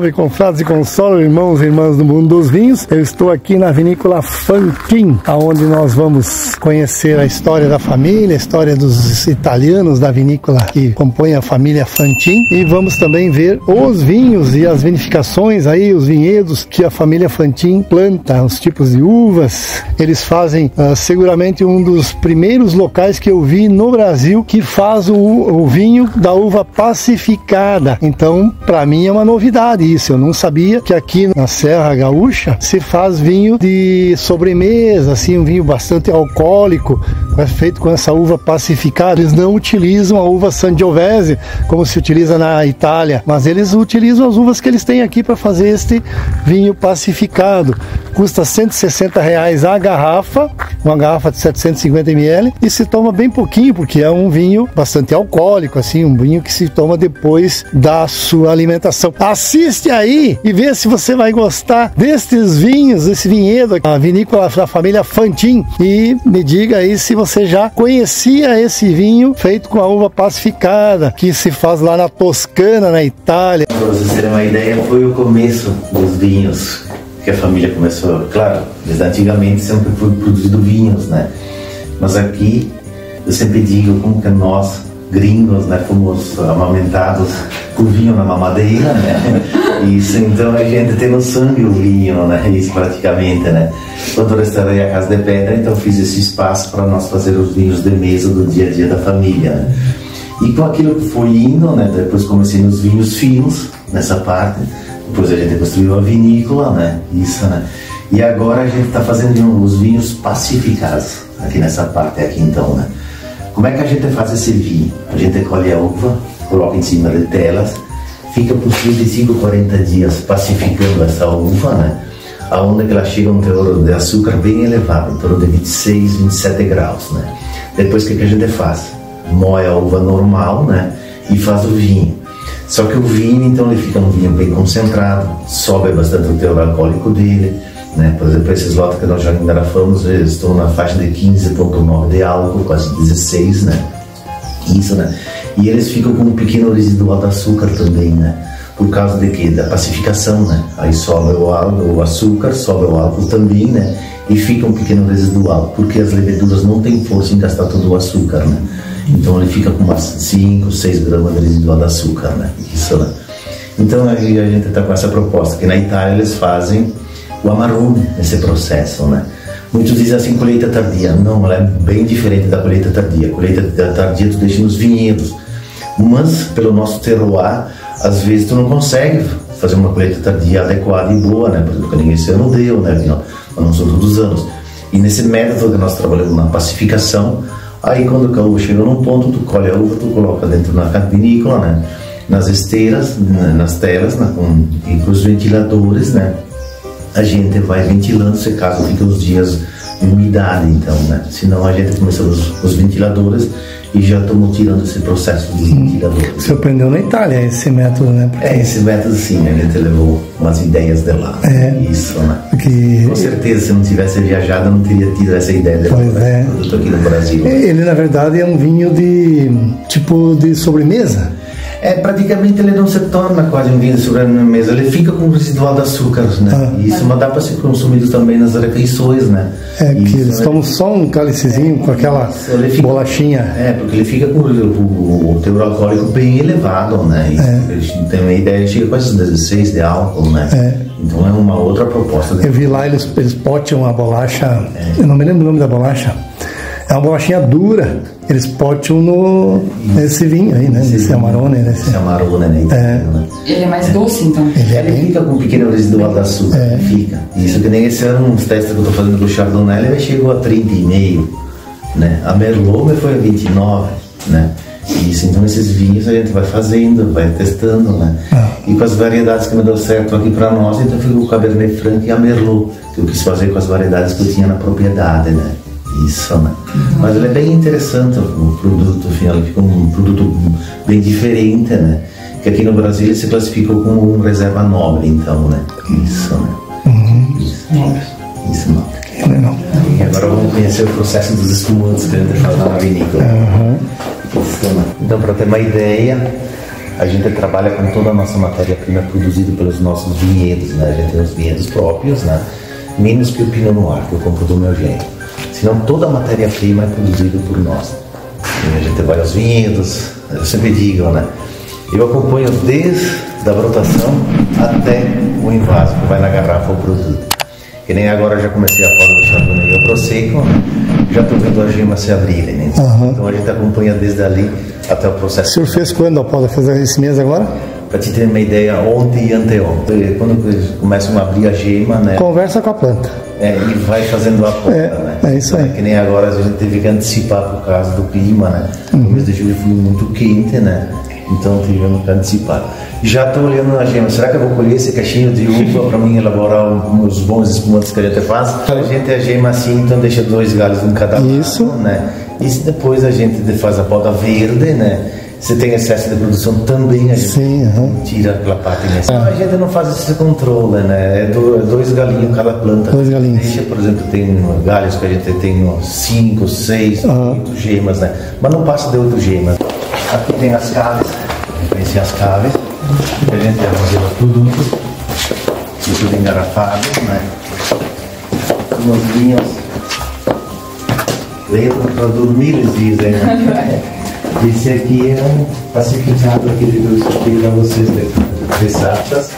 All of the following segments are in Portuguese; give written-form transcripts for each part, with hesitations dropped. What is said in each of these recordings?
salve, confrades e consolos, irmãos e irmãs do mundo dos vinhos. Eu estou aqui na vinícola Fantin, onde nós vamos conhecer a história da família, a história dos italianos da vinícola que compõe a família Fantin, e vamos também ver os vinhos e as vinificações aí, os vinhedos que a família Fantin planta, os tipos de uvas. Eles fazem seguramente um dos primeiros locais que eu vi no Brasil que faz o vinho da uva pacificada. Então, para mim é uma novidade isso. Eu não sabia que aqui na Serra Gaúcha se faz vinho de sobremesa, assim, um vinho bastante alcoólico, feito com essa uva pacificada. Eles não utilizam a uva Sangiovese como se utiliza na Itália, mas eles utilizam as uvas que eles têm aqui para fazer este vinho pacificado. Custa R$160 a garrafa, uma garrafa de 750 ml, e se toma bem pouquinho, porque é um vinho bastante alcoólico, assim, um vinho que se toma depois da sua alimentação. Assiste aí e vê se você vai gostar destes vinhos, desse vinhedo, a vinícola da família Fantin, e me diga aí se você já conhecia esse vinho feito com a uva pacificada, que se faz lá na Toscana, na Itália. Para vocês terem uma ideia, foi o começo dos vinhos que a família começou. Claro, desde antigamente sempre foi produzido vinhos, né? Mas aqui eu sempre digo como que nós gringos, né, fomos amamentados com vinho na mamadeira, né? Isso, então a gente tem no sangue o vinho, né? Isso praticamente, né? Quando eu restaurei a Casa de Pedra, então fiz esse espaço para nós fazer os vinhos de mesa do dia a dia da família, né? E com aquilo que foi indo, né? Depois comecei nos vinhos finos, nessa parte. Depois a gente construiu a vinícola, né? Isso, né? E agora a gente está fazendo os vinhos pacificados aqui nessa parte, aqui então, né? Como é que a gente faz esse vinho? A gente colhe a uva, coloca em cima de telas, fica por 35, 40 dias pacificando essa uva, né? Aonde que ela chega a um teor de açúcar bem elevado, em torno de 26, 27 graus, né? Depois o que a gente faz? Moe a uva normal, né? E faz o vinho. Só que o vinho, então, ele fica um vinho bem concentrado, sobe bastante o teor alcoólico dele, né? Por exemplo, esses lotes que nós já engarrafamos, eles estão na faixa de 15,9 de álcool, quase 16, né? Isso, né? E eles ficam com um pequeno residual de açúcar também, né? Por causa de quê? Da pacificação, né? Aí sobe o açúcar, sobe o álcool também, né? E fica um pequeno residual, porque as leveduras não têm força em gastar todo o açúcar, né? Então ele fica com umas 5, 6 gramas de residual de açúcar, né? Isso, né? Então aí a gente está com essa proposta, que na Itália eles fazem o amarone nesse processo, né? Muitos dizem assim, colheita tardia. Não, ela é bem diferente da colheita tardia. A colheita tardia tu deixa nos vinhedos. Mas, pelo nosso terroir, às vezes tu não consegue fazer uma colheita tardia adequada e boa, né? Por exemplo, que ninguém esse ano deu, né? Mas não são todos os anos. E nesse método que nós trabalhamos na pacificação, aí quando a uva chega num ponto, tu colhe a uva, tu coloca dentro na vinícola, né? Nas esteiras, nas telas, né? E com os ventiladores, né? A gente vai ventilando, se caso fica os dias de umidade, então, né? Senão a gente começa os ventiladores e já estamos tirando esse processo dos ventiladores. Você aprendeu na Itália esse método, né? Porque... esse método sim, né? A gente levou umas ideias de lá. Isso, né? Porque... Com certeza, se não tivesse viajado, eu não teria tido essa ideia de produto aqui no Brasil. Ele, na verdade, é um vinho de tipo de sobremesa. Praticamente ele não se torna quase um vinho de sobremesa, ele fica com residual de açúcar, né? Isso, mas dá para ser consumido também nas refeições, né? Que eles tomam só um cálicezinho com aquela bolachinha. Porque ele fica com o teor alcoólico bem elevado, né? Eles têm uma ideia, ele chega com esses 16 de álcool, né? Então é uma outra proposta. Eu vi lá, eles poteam a bolacha, eu não me lembro o nome da bolacha. É uma bolachinha dura, eles poteam nesse vinho aí, né? Nesse amarone. Esse amarone, né? Ele é mais doce, então? Ele fica com um pequeno residual de açúcar, fica. Isso que nem esse ano, uns testes que eu estou fazendo do Chardonnay, ele chegou a 30,5, né? A Merlot foi a 29, né? Isso, então esses vinhos a gente vai fazendo, vai testando, né? E com as variedades que me deu certo aqui para nós, então ficou o Cabernet Franc e a Merlot, que eu quis fazer com as variedades que eu tinha na propriedade, né? Isso, né? Mas ele é bem interessante, o produto, afinal, ele fica um produto bem diferente, né? Que aqui no Brasil ele se classificou como um reserva nobre, então, né? Isso, né? Isso, não. Legal. E agora vamos conhecer o processo dos espumantes que a gente faz na vinícola. Isso, né? Então, para ter uma ideia, A gente trabalha com toda a nossa matéria-prima produzida pelos nossos vinhedos, né? A gente tem os vinhedos próprios, né? Menos que o Pinot Noir, que eu compro do meu genro. Senão toda a matéria-prima é produzida por nós. E a gente vai aos vinhedos, eu sempre digo, né? Eu acompanho desde a brotação até o invaso, que vai na garrafa o produto. Que nem agora eu já comecei a poda do Chardonnay e o Prosecco, já estou vendo a gema se abrirem, né? Então a gente acompanha desde ali até o processo. O senhor fez quando a poda? Fez esse mês agora? Para te ter uma ideia, ontem e anteontem, quando começam a abrir a gema, né? Conversa com a planta. E vai fazendo a poda, né? É isso aí. Que nem agora a gente teve que antecipar por causa do clima, né? O mês de julho foi muito quente, né? Então tivemos que antecipar. Já estou olhando na gema, será que eu vou colher esse cachinho de uva para mim elaborar os bons espumantes que a gente faz? A gente a gema assim, então deixa 2 galhos em cada lado, né? E depois a gente faz a poda verde, né? Se tem excesso de produção também a gente tira aquela parte nessa. A gente não faz esse controle, né? É 2 galinhos cada planta. 2 galinhos. Deixa, por exemplo, tem galhos que a gente tem 5, 6, 8 gemas, né? Mas não passa de 8 gemas. Aqui tem as caves, conheci as caves, a gente arranja os produtos, tudo engarrafado, né? Nos vinhos, levam para dormir, eles dizem, né? Esse aqui é um pacificado aqui que eu expliquei para vocês de 3 safras,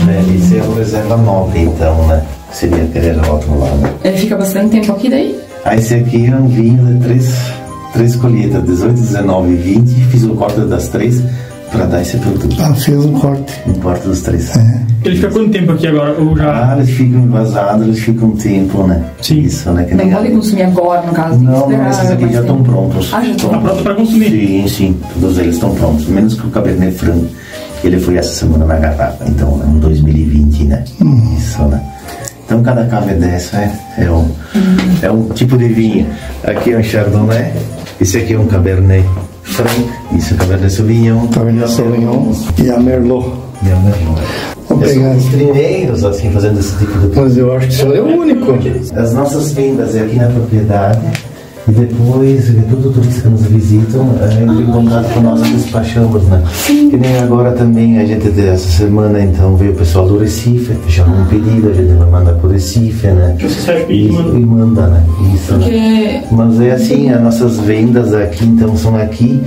né? Esse é o reserva 9, então, né? Seria aquele rótulo lá, né? Ele fica bastante tempo aqui daí? Esse aqui é um vinho de 3 colheitas, 18, 19 e 20. Fiz o corte das 3 para dar esse produto. Fez um corte. Um corte dos 3. Ele fica quanto tempo aqui agora? Ou já... eles ficam envasados, eles ficam um tempo, né? Sim. Isso, né? Que não pode consumir agora, no caso? Não, esses aqui já estão prontos. Já estão prontos para consumir? Sim, todos eles estão prontos. Menos que o Cabernet Franc, ele foi essa semana na garrafa. Então, é um 2020, né? Isso, né? Então, cada cave dessa é um tipo de vinho. Aqui é um Chardonnay, esse aqui é um Cabernet Franc, isso é Cabernet Sauvignon. Cabernet Sauvignon e a Merlot. São os primeiros, assim, fazendo esse tipo de coisa. Mas eu acho que o senhor é o único. As nossas vendas é aqui na propriedade. E depois, todo turista que nos visitam, entra em contato com nós e despachamos, né? Que nem agora também, a gente, essa semana, então, veio o pessoal do Recife, fecharam um pedido, a gente vai mandar pro Recife, né? E manda, né? Isso, né? Mas é assim, as nossas vendas aqui, então, são aqui.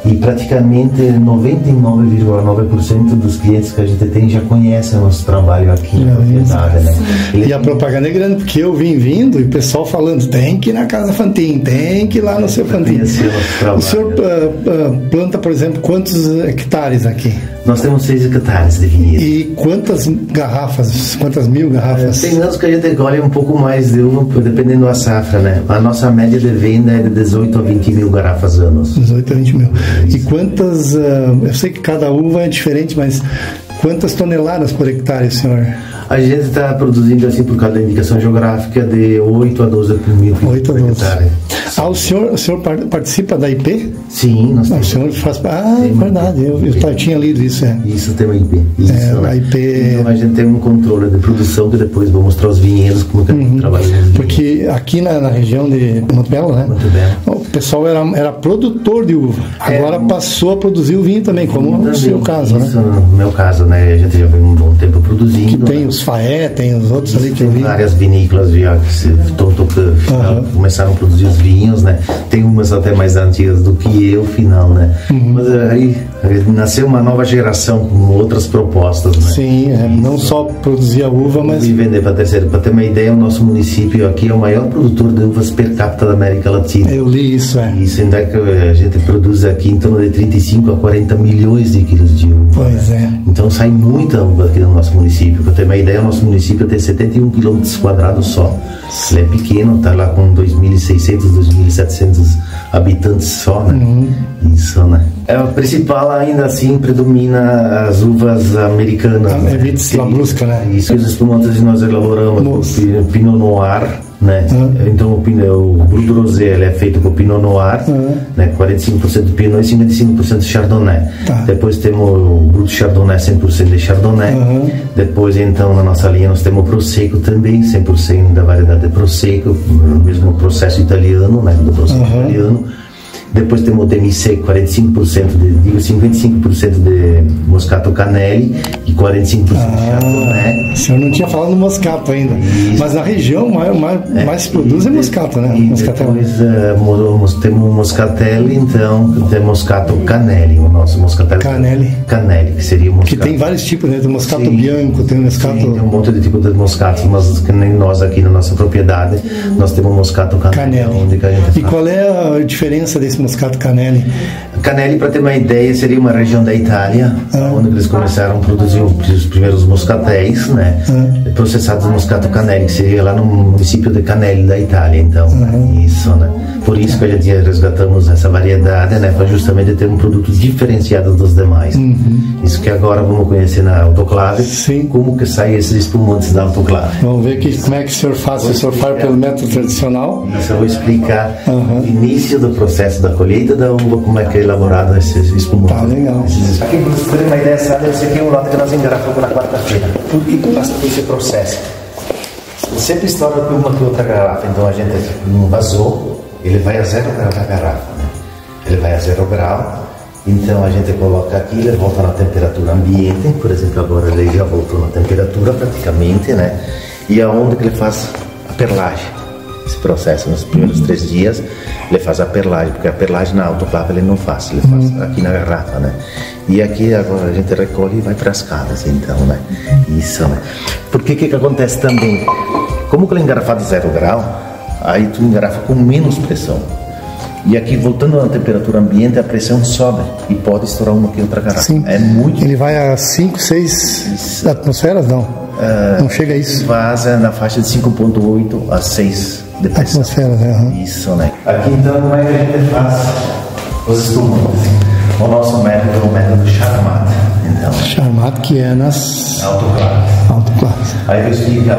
E praticamente 99,9% dos clientes que a gente tem já conhecem o nosso trabalho aqui na propriedade, né? E a propaganda é grande, porque eu vim vindo e o pessoal falando, tem que ir na Casa Fantin, tem que ir lá no seu Fantin. O senhor planta, por exemplo, quantos hectares aqui? Nós temos 6 hectares de vinhedo. E quantas garrafas, quantas mil garrafas? Tem anos que a gente colhe um pouco mais de uva, dependendo da safra, né? A nossa média de venda é de 18 a 20 mil garrafas anos. 18 a 20 mil. E quantas, eu sei que cada uva é diferente, mas quantas toneladas por hectare, senhor? A gente está produzindo, assim, por causa da indicação geográfica, de 8 a 12 mil por hectare. O senhor participa da IP? Sim, nós temos. O senhor faz... verdade, eu tinha lido isso. Isso, tem uma IP. Isso, né? A IP... Então a gente tem um controle de produção que depois vou mostrar os vinhedos, como que a gente trabalha. Porque aqui na região de Montebello, né? O pessoal era produtor de uva. Agora passou a produzir o vinho também, como no seu caso, né? Isso, no meu caso, né? A gente já vem um bom tempo produzindo. Que tem os Faé, tem os outros ali que eu vi. Várias vinícolas já que começaram a produzir os vinhos, né? Tem umas até mais antigas do que eu, final, né? Mas aí nasceu uma nova geração com outras propostas, né? Sim, não só produzir a uva, mas... E vender para terceiro. Para ter uma ideia, o nosso município aqui é o maior produtor de uvas per capita da América Latina. Eu li isso, Isso ainda é que a gente produz aqui em torno de 35 a 40 milhões de quilos de uva. Pois é. Então sai muita uva aqui no nosso município. Para ter uma ideia, o nosso município tem 71 quilômetros quadrados só. Ele é pequeno, está lá com 2.600, 2.700 habitantes só, né? Isso, né? O principal ainda assim predomina as uvas americanas. É Vitis Lambrusca, né? Isso, os espumantes nós elaboramos com Pinot Noir, né? Então o Brut Rosé ele é feito com Pinot Noir, né? 45% Pinot e 55% Chardonnay. Depois temos o Brut Chardonnay, 100% de Chardonnay. Depois então na nossa linha nós temos o Prosecco também, 100% da variedade de Prosecco, o mesmo processo italiano, né? Do processo italiano. Depois temos o DMC, 55% de Moscato Canelli e 45% de Chardonnay. O senhor não tinha falado do Moscato ainda. Isso. Mas na região mais se produz é Moscato, né? E depois temos o Moscatelli, então tem Moscato Canelli, o nosso Moscatelli. Canelli, que seria o Moscato. Que tem vários tipos, né? Tem Moscato Bianco, tem Moscato... Sim, tem um monte de tipo de Moscato, mas que nem nós aqui na nossa propriedade, nós temos Moscato Canelli. Onde que a gente e qual é a diferença desse Moscato Canelli? Canelli, para ter uma ideia, seria uma região da Itália, onde eles começaram a produzir os primeiros moscatéis, né? Processados Moscato Canelli, que seria lá no município de Canelli da Itália, então, isso, né? Por isso que a gente resgatamos essa variedade, né? Para justamente ter um produto diferenciado dos demais. Isso que agora vamos conhecer na autoclave. Sim. Como que saem esses espumantes da autoclave. Vamos ver aqui como é que o senhor faz. O senhor faz pelo método tradicional. Isso eu vou explicar o início do processo da colheita da uva, como é que é elaborado esse espumante. Tá legal. Aqui, para vocês terem uma ideia, sabe, esse aqui é um lote que nós engarrafamos na quarta-feira. Por que passa por esse processo? Sempre estoura por uma que outra garrafa, então a gente não vazou, ele vai a 0 grau da garrafa, né? Ele vai a 0 grau, então a gente coloca aqui, ele volta na temperatura ambiente, por exemplo, agora ele já voltou na temperatura praticamente, né? E aonde que ele faz a perlagem? Esse processo, nos primeiros 3 dias, ele faz a perlagem, porque a perlagem na autoclave ele não faz, ele faz aqui na garrafa, né? E aqui agora a gente recolhe e vai para as casas, então, né? Isso, né? Porque que acontece também? Como que ele é engarrafado 0 grau, aí tu engarrafa com menos pressão. E aqui, voltando à temperatura ambiente, a pressão sobe e pode estourar uma que outra garrafa. Sim. É muito... Ele vai a 5, 6 atmosferas, não? Não chega a isso? Vaza na faixa de 5,8 a 6 de pressão. Atmosferas, né? Isso, né? Aqui, então, como é que a gente faz os espumantes? O nosso método é o método Charmat. Então, Charmat, que é nas autoclaves. Aí eu vou explicar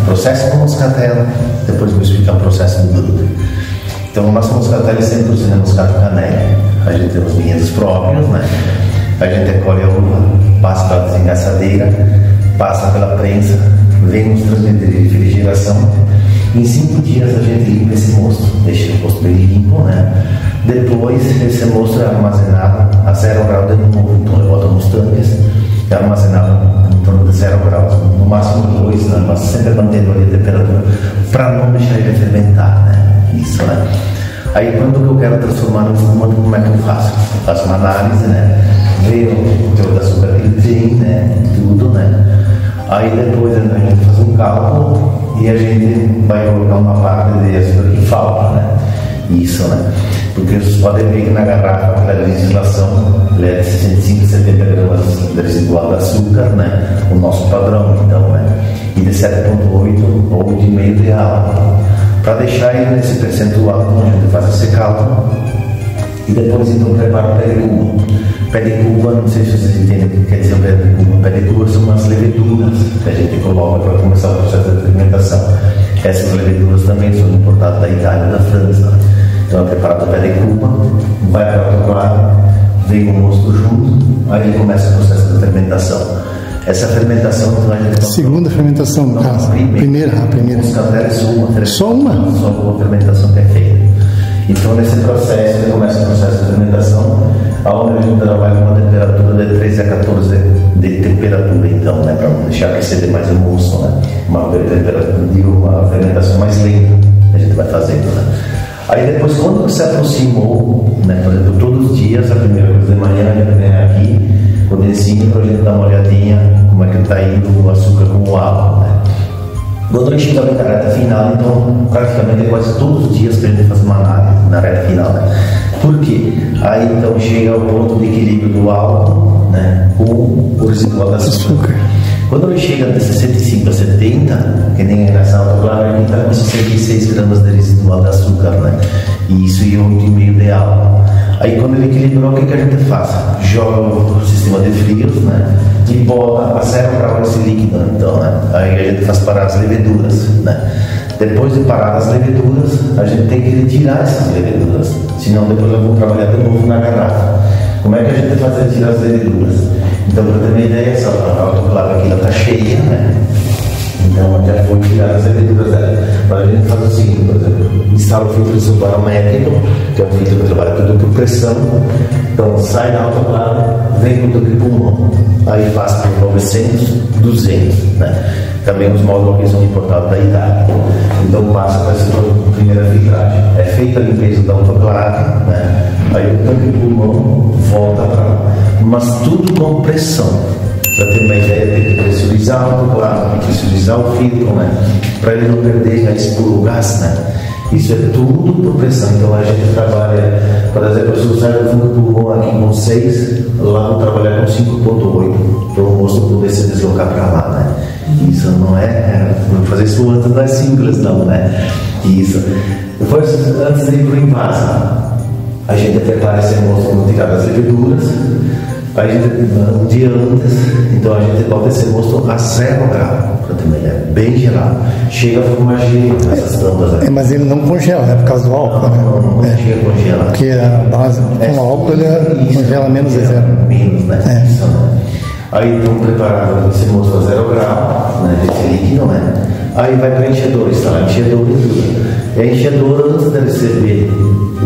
o processo do moscatel, depois vou explicar o processo do grupo. Então, o nosso moscatel é 100% Moscato Canelli. A gente tem os vinhedos próprios, né? A gente recolhe a uva, passa pela desengaçadeira, passa pela prensa, vem nos transmitidores de refrigeração. Em 5 dias a gente limpa esse mosto, deixa o mosto bem limpo, né? Depois esse mosto é armazenado a 0 grau de novo, então eu boto nos tanques, é armazenado em torno de 0 graus, no máximo 2, né? Mas sempre mantendo ali a temperatura para não deixar ele fermentar, né? Isso, né? Aí quando eu quero transformar no espumante, como é que eu faço? Eu faço uma análise, né? Vejo o teor de açúcar que ele tem, né? Tudo, né? Aí depois a gente faz um cálculo e a gente vai colocar uma parte de açúcar que falta, né? Isso, né? Porque vocês podem ver que na garrafa, pela legislação, ele é de 65 a 70 gramas de residual de açúcar, né? O nosso padrão, então, né? E de 7,8 ou de meio de álcool. Para deixar ele nesse percentual, a gente faz esse cálculo e depois então prepara o pé de cuba. Pé de cuba, não sei se vocês entendem o que quer dizer o pé de cuba. Pé de cuba são umas leveduras que a gente coloca para começar o processo de fermentação. Essas leveduras também são importadas da Itália e da França. Então é preparado o pé de cuba, vai para o autoclave, vem o mosto junto, aí começa o processo de fermentação. Essa fermentação que a gente... Segunda fermentação, no caso. Primeira. Só uma fermentação que é feita. Então, nesse processo, começa o processo de fermentação, onde a gente trabalha com uma temperatura de 13 a 14 de temperatura, então, né, para não deixar aquecer demais o mosto, né? Uma fermentação mais lenta que a gente vai fazendo, né? Aí depois, quando você aproximou, né, por exemplo, todos os dias, a primeira coisa de manhã, a gente vem aqui, o densinho, para a gente dar uma olhadinha como é que está indo o açúcar com o álcool, né? Quando a gente chega na reta final, então praticamente quase todos os dias que a gente faz uma análise na reta final, né? Por quê? Aí então chega ao ponto de equilíbrio do álcool, né, com o residual do açúcar. Quando ele chega de 65 a 70, que nem nessa autoclave, a gente está com 66 gramas de residual de açúcar, né? E isso e 8,5 de álcool. Aí quando ele equilibrou, o que a gente faz? Joga o sistema de frios, né? E bota a 0 grau esse líquido, então, né? Aí a gente faz parar as leveduras, né? Depois de parar as leveduras, a gente tem que retirar essas leveduras, senão depois eu vou trabalhar de novo na garrafa. Como é que a gente faz retirar as leveduras? Então, para ter uma ideia, essa autoclave aqui está cheia, né? Então já foi tirada as leveduras dela. Mas a gente faz o seguinte, por exemplo, instala o filtro isobarométrico, que é um filtro que trabalha tudo por pressão. Então sai da autoclave, vem com o pulmão, aí passa por 900, 200, né? Também os módulos que são importados da Itália. Então passa para essa primeira filtragem. É feita a limpeza da autoclave, né? Aí o tanque de pulmão volta para lá. Mas tudo com pressão. Para ter uma ideia, tem que pressurizar a autoclave, tem que pressurizar o filtro, né? Para ele não perder gás puro gás, né? Isso é tudo por pressão. Então a gente trabalha, por exemplo, se eu saio do fundo do pulmão aqui com 6, lá vou trabalhar com 5,8 para o moço poder se deslocar para lá, né? Isso não é fazer isso antes não é simples, não, né? Isso. Depois, antes de ir para o invase, a gente prepara esse moço com tirar as leveduras. A gente, um dia antes, então a gente bota esse mosto a 0 graus, para ter uma ideia, bem gelado. Chega a formar gelo nessas tampas aqui. Mas ele não congela, né? Por causa do álcool, né? Não chega a congelar. Porque a base com álcool ele congela menos de 0. Menos, né? Isso, né? Aí então preparado esse mosto a 0 graus, né? Esse líquido, né? Aí vai para a enchedora, instalar enchedor e tudo. E a enchedora, antes de receber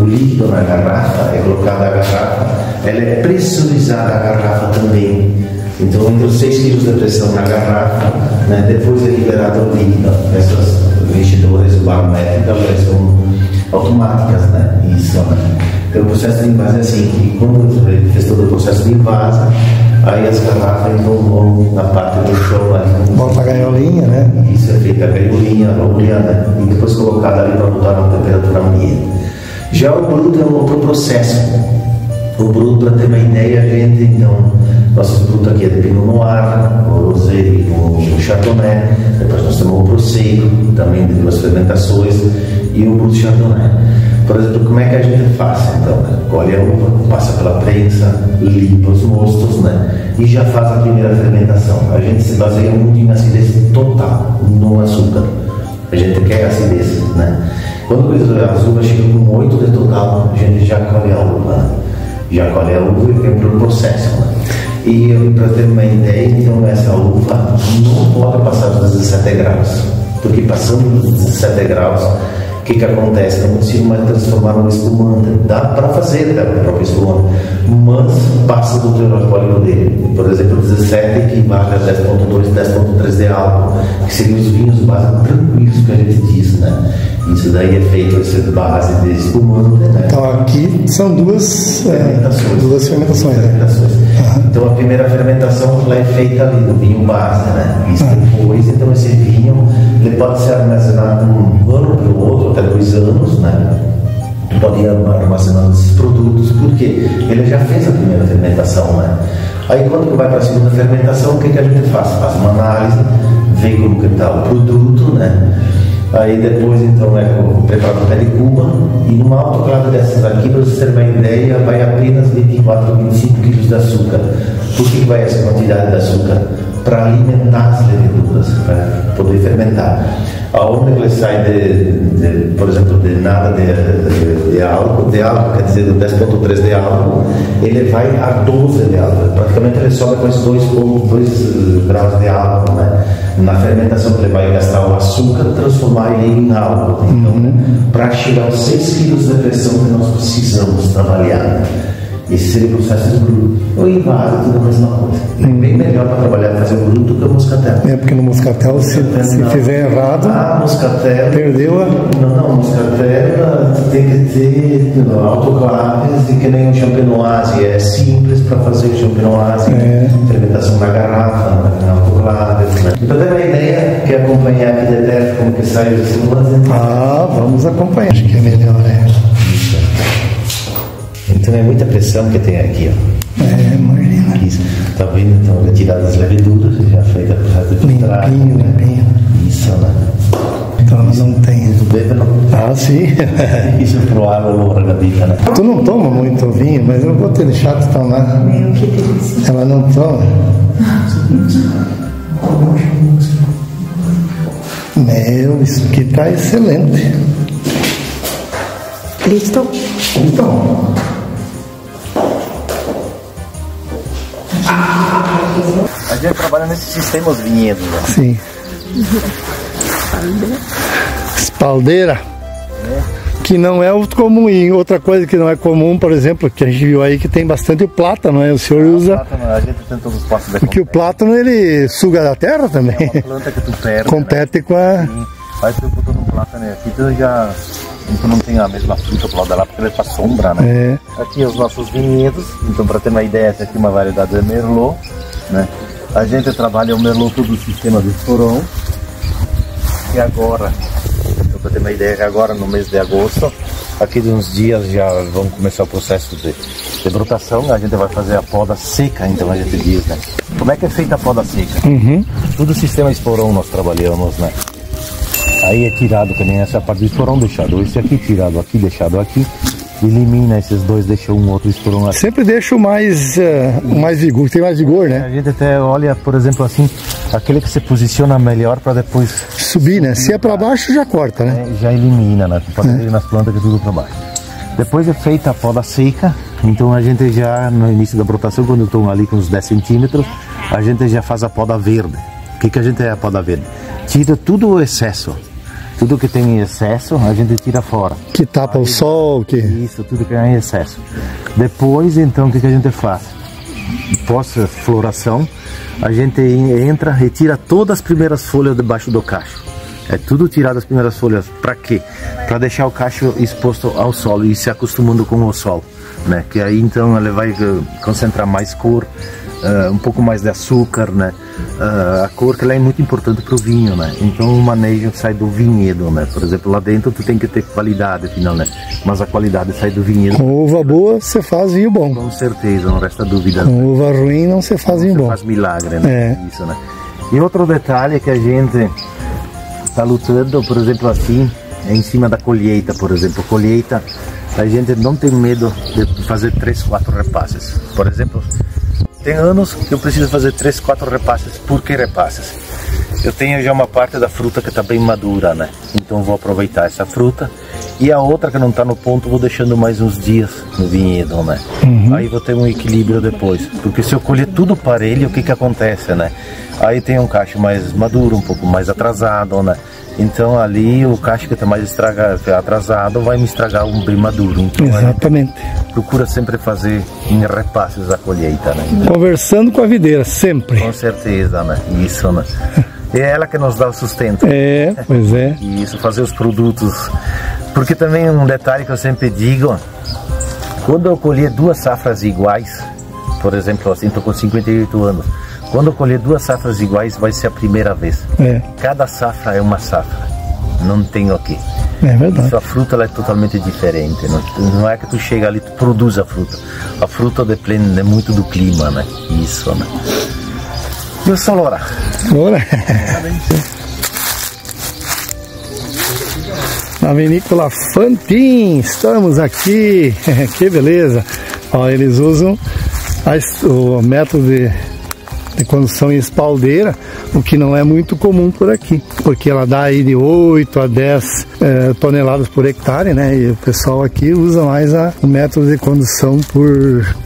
o líquido na garrafa, é colocada a garrafa, ela é pressurizada a garrafa também. Então entra 6 kg de pressão na garrafa, né? Depois é liberado o líquido. Essas enchedoras barométricas elas são automáticas, né? Isso, né? Então o processo de invase é assim, e quando ele fez todo o processo de invase, aí as garrafas então vão na parte do chão ali. Bota a gaiolinha, né? Isso é feita a gaiolinha, a rolha, né? E depois colocada ali para mudar a temperatura ambiente. Já o bruto é um outro processo. O bruto, para ter uma ideia, a gente, então, nosso bruto aqui é de Pinot Noir, o Rosé e o Chardonnay. Depois nós temos o Prosecco, também de duas fermentações, e o bruto Chardonnay. Por exemplo, como é que a gente faz? Então, colhe a uva, passa pela prensa, limpa os mostos, né? E já faz a primeira fermentação. A gente se baseia muito em acidez total, no açúcar. A gente quer acidez, né? Quando as uvas chegam com 8 de total, a gente já colhe a uva, né? Já colhe a uva e vem para o processo, né? E para ter uma ideia, então essa uva não pode passar dos 17 graus, porque passando dos 17 graus, o que acontece? Não consigo mais transformar num espumante. Dá para fazer o próprio espumante, mas passa do teor alcoólico dele. Por exemplo, 17 equivale a 10,2, 10,3 de álcool, que seriam os vinhos base tranquilos que a gente diz, né? Isso daí é feito essa base de espumante, né? Então aqui são duas fermentações. Né? Então a primeira fermentação ela é feita ali no vinho base, né? Isso depois, então esse vinho ele pode ser armazenado um ano pelo outro, até 2 anos, né? Tu pode ir armazenando esses produtos, porque ele já fez a primeira fermentação, né? Aí quando vai para a segunda fermentação, o que a gente faz? Faz uma análise, vê como que está o produto, né? Aí depois então é preparado o pé de Cuba, e numa autoclave dessas aqui, para vocês terem uma ideia, vai apenas 24, 25 kg de açúcar. Por que vai essa quantidade de açúcar? Para alimentar as leveduras, para poder fermentar. Aonde ele sai por exemplo, de nada de álcool, quer dizer, do 10,3 de álcool, ele vai a 12 de álcool. Praticamente ele sobe com esses 2 graus de álcool, né? Na fermentação ele vai gastar o açúcar e transformar ele em álcool. Então, para chegar aos 6 kg de pressão que nós precisamos trabalhar, né? Esse seria o processo de bruto. O invase, tudo a mesma coisa. É bem melhor para trabalhar fazer o bruto que o moscatel. É porque no moscatel, se fizer errado, moscatel, perdeu a... Não, moscatel tem que ter autoclaves, que nem o champenoise. É simples para fazer o champenoise. Fermentação na garrafa, na autoclave. Né? Então tem uma ideia que acompanhar aqui de dentro, como que sai os simulantes. Vamos acompanhar. Acho que é melhor, né? Então é muita pressão que tem aqui, ó. Marina. Isso. Tá vendo? Então, retirada das leveduras, já feita a processo de filtragem. Limpinho. Isso, né? Então não tem. Tu bebe, não? Sim. Isso é pro ar ou organita, né? Tu não toma muito vinho, mas eu vou ter deixado de tomar. Meu, que delícia. Ela não toma? Meu, isso aqui tá excelente. Listo? Então. A gente trabalha nesse sistema os vinhedos, né? Sim. Espaldeira. Que não é o comum. E outra coisa que não é comum, por exemplo, que a gente viu aí que tem bastante o plátano, né? O senhor usa... Plátano, a gente tem todos os plátanos. Porque o plátano, ele suga da terra também. É uma planta que tu perde, compete, né? Com a... Sim. Aí tu botou no plátano aqui, tu não tem a mesma fruta pro lado da lá, porque ele é pra sombra, né? É. Aqui os nossos vinhedos. Então, para ter uma ideia, essa aqui é uma variedade de Merlot, né? A gente trabalha o Merlot todo o sistema do esporão. E agora, para ter uma ideia, que agora no mês de agosto, aqui de uns dias já vão começar o processo de brotação. A gente vai fazer a poda seca, então a gente diz, né? Como é que é feita a poda seca? Todo o sistema esporão nós trabalhamos, né? Aí é tirado também essa parte do esporão, deixado esse aqui, tirado aqui, deixado aqui. Elimina esses dois, deixa um outro esporão aqui. Sempre deixa o mais vigor, tem mais vigor, né? A gente até olha, por exemplo, assim, aquele que se posiciona melhor para depois subir, né? Se é para baixo, já corta, né? Já elimina, né? Pode ter nas plantas que é tudo para baixo. Depois é feita a poda seca, então a gente já, no início da brotação, quando estão ali com uns 10 centímetros, a gente já faz a poda verde. O que a gente é a poda verde? Tira tudo o excesso. Tudo que tem em excesso, a gente tira fora. Que tapa o sol, que... Isso, tudo que é em excesso. Depois, então, o que a gente faz? Pós-floração, a gente entra e tira todas as primeiras folhas debaixo do cacho. É tudo tirado as primeiras folhas. Para quê? Para deixar o cacho exposto ao sol e se acostumando com o sol, né? Que aí, então, ele vai concentrar mais cor, um pouco mais de açúcar, né? A cor que ela é muito importante para o vinho, né? Então o manejo sai do vinhedo, né? Por exemplo, lá dentro tu tem que ter qualidade, final, né? Mas a qualidade sai do vinhedo. Com uva boa você faz vinho bom. Com certeza, não resta dúvida. Com uva ruim não se faz vinho bom. Faz milagre, né? Isso, né? E outro detalhe que a gente está lutando, por exemplo, assim, é em cima da colheita, por exemplo. Colheita, a gente não tem medo de fazer 3, 4 repasses. Por exemplo, tem anos que eu preciso fazer 3, 4 repasses. Por que repasses? Eu tenho já uma parte da fruta que está bem madura, né? Então vou aproveitar essa fruta. E a outra que não está no ponto, vou deixando mais uns dias no vinhedo, né? Aí vou ter um equilíbrio depois. Porque se eu colher tudo parelho, o que acontece, né? Aí tem um cacho mais maduro, um pouco mais atrasado, né? Então ali o cacho que está mais atrasado vai me estragar um bem maduro. Então, exatamente. Procura sempre fazer em repasses a colheita, né? Conversando com a videira, sempre. Com certeza, né? Isso, né? É ela que nos dá o sustento. É, pois é. Isso, fazer os produtos. Porque também um detalhe que eu sempre digo, quando eu colher 2 safras iguais, por exemplo, assim, estou com 58 anos, quando eu colher 2 safras iguais, vai ser a primeira vez. Cada safra é uma safra, não tem o quê. É verdade. Isso, a fruta ela é totalmente diferente. Não é que tu chega ali e tu produz a fruta. A fruta depende muito do clima, né? Isso, né? E o Solora? Solora. Na vinícola Fantin, estamos aqui. Que beleza. Ó, eles usam o método de condução em espaldeira, o que não é muito comum por aqui, porque ela dá aí de 8 a 10 toneladas por hectare, né? E o pessoal aqui usa mais o método de condução por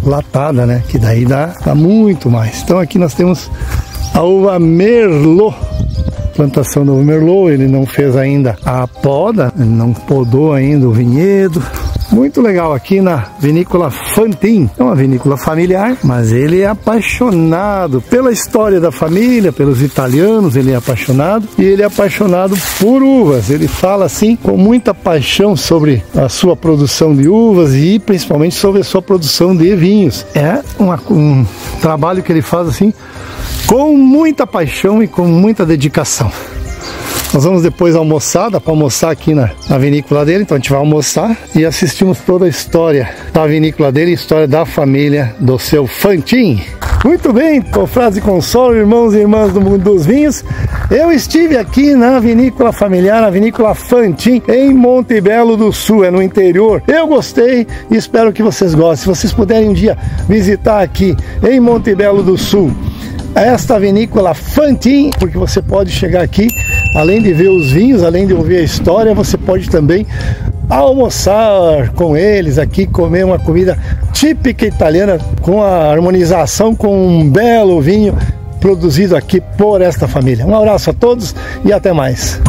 latada, né? Que daí dá muito mais. Então aqui nós temos a uva Merlot, plantação do Merlot. Ele não fez ainda a poda, ele não podou ainda o vinhedo. Muito legal aqui na vinícola Fantin. É uma vinícola familiar, mas ele é apaixonado pela história da família, pelos italianos, ele é apaixonado. E ele é apaixonado por uvas. Ele fala assim com muita paixão sobre a sua produção de uvas e principalmente sobre a sua produção de vinhos. É um trabalho que ele faz assim com muita paixão e com muita dedicação. Nós vamos depois almoçar, dá para almoçar aqui na vinícola dele, então a gente vai almoçar e assistimos toda a história da vinícola dele, história da família do seu Fantin. Muito bem, confrades e consolo, irmãos e irmãs do mundo dos vinhos, eu estive aqui na vinícola familiar, na vinícola Fantin, em Monte Belo do Sul, é no interior. Eu gostei e espero que vocês gostem. Se vocês puderem um dia visitar aqui em Monte Belo do Sul, esta vinícola Fantin, porque você pode chegar aqui, além de ver os vinhos, além de ouvir a história, você pode também almoçar com eles aqui, comer uma comida típica italiana com a harmonização com um belo vinho produzido aqui por esta família. Um abraço a todos e até mais.